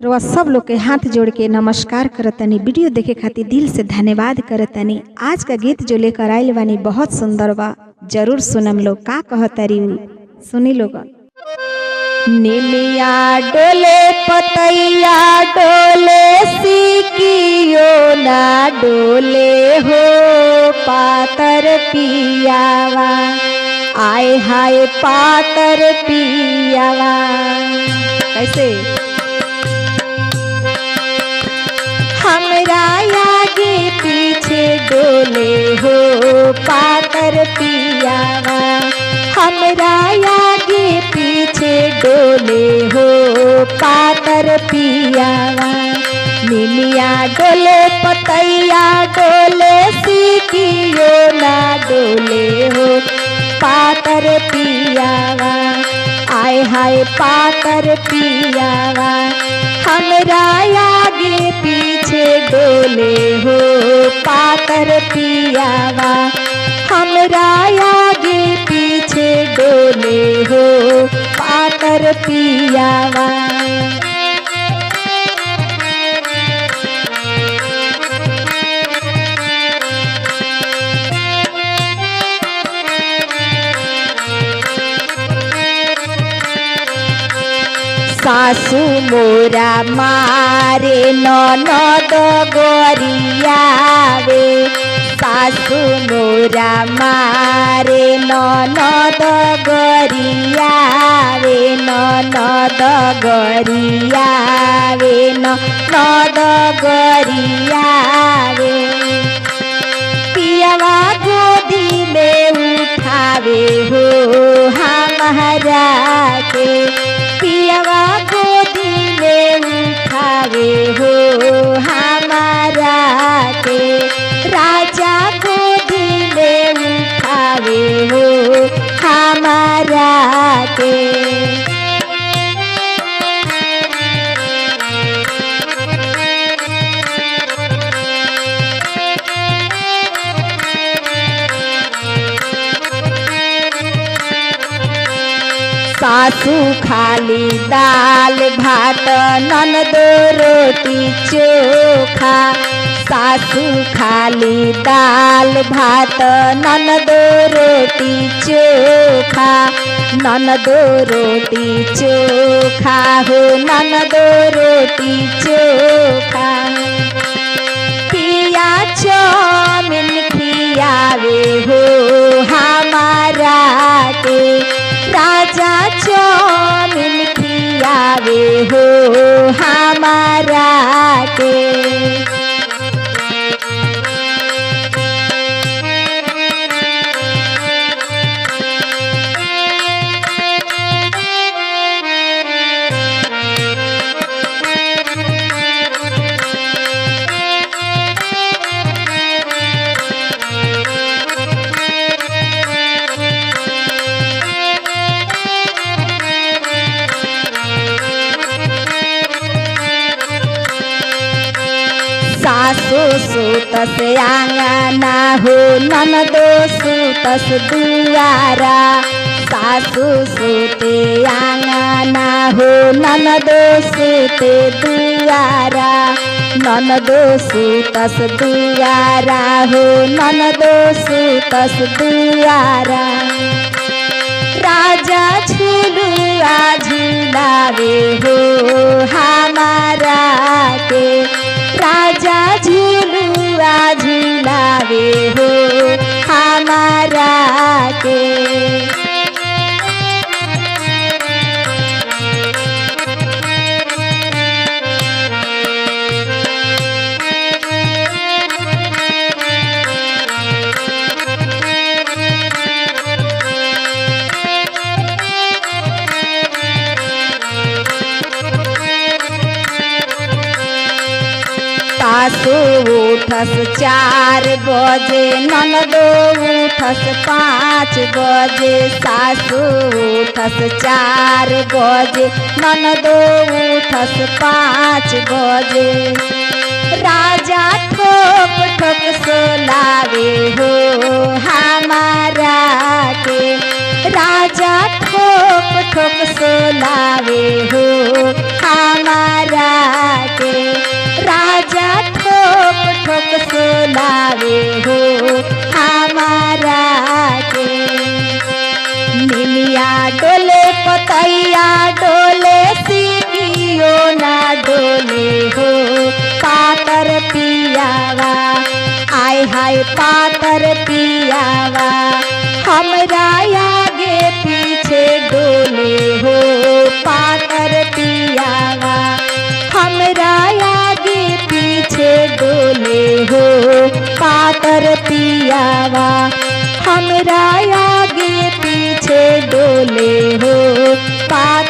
रउआ सब लोग के हाथ जोड़ के नमस्कार करतनी। वीडियो देखे खातिर दिल से धन्यवाद करतनी। आज का गीत जो लेकर आइल बानी बहुत सुंदर बा, जरूर सुनम लोग। का कहतरी सुनी लोग। निमिया डोले पतैया डोले सिकियो ना डोले हो पातर पियावा, आए हाय पातर पियावा। कैसे हमरा आगे पीछे डोले हो पातर पियावा, हमरा आगे पीछे डोले हो पातर पियावा। निमिया डोले पतैया डोले सिकियो ना डोले हो पातर पियावा, आए हाय पातर पियावा। हमरा आगे पीछे डोले हो पातर पियावा, हमरा आगे पीछे डोले हो पातर पियावा। सासू मोरा मारे ननद गरियावे, सासू मोरा मारे ननद गरियावे, ननद गरियावे, ननद गरियावे। पियावा गोदी में उठावे हो हमरा के, पियावा गोदी में उठावे हो हमारा के, राजा गोदी में उठावे हो हमारा के। सासू खाली दाल भात ननदो रोटी चोखा, सासू खाली दाल भात ननदो रोटी चोखा, ननदो रोटी चोखा हो ननदो रोटी चोखा। पिया चौमिन खियावे हो हमारा के, राजा चौमिन खियावे हो हमारा के। सासू सुतस आंगना हो ननदो सुतस दुआरा, सासू सुते आंगना हो ननदो सुते दुआरा, ननदो सुतस दुआरा हो ननदो सुतस दुआरा। राजा झुलुआ झुलावे हो हमारा के, राजा झुलुआ झुलावे हो हमारा के। सासू उठस 4 बजे ननदो उठस 5 बजे, सासू उठस 4 बजे ननदो उठस 5 बजे। राजा ठोक ठोक सोलावे हो हमारा के, राजा ठोक ठोक सोलावे हो हमारा पतैया डोले सीनियो ना डोले हो पातर पियावा आय हाय पातर पियावा हमरा आगे पीछे डोले हो पातर पियावा हमरा आगे पीछे डोले हो पातर पियावा हमरा आगे पीछे डोले हो पातर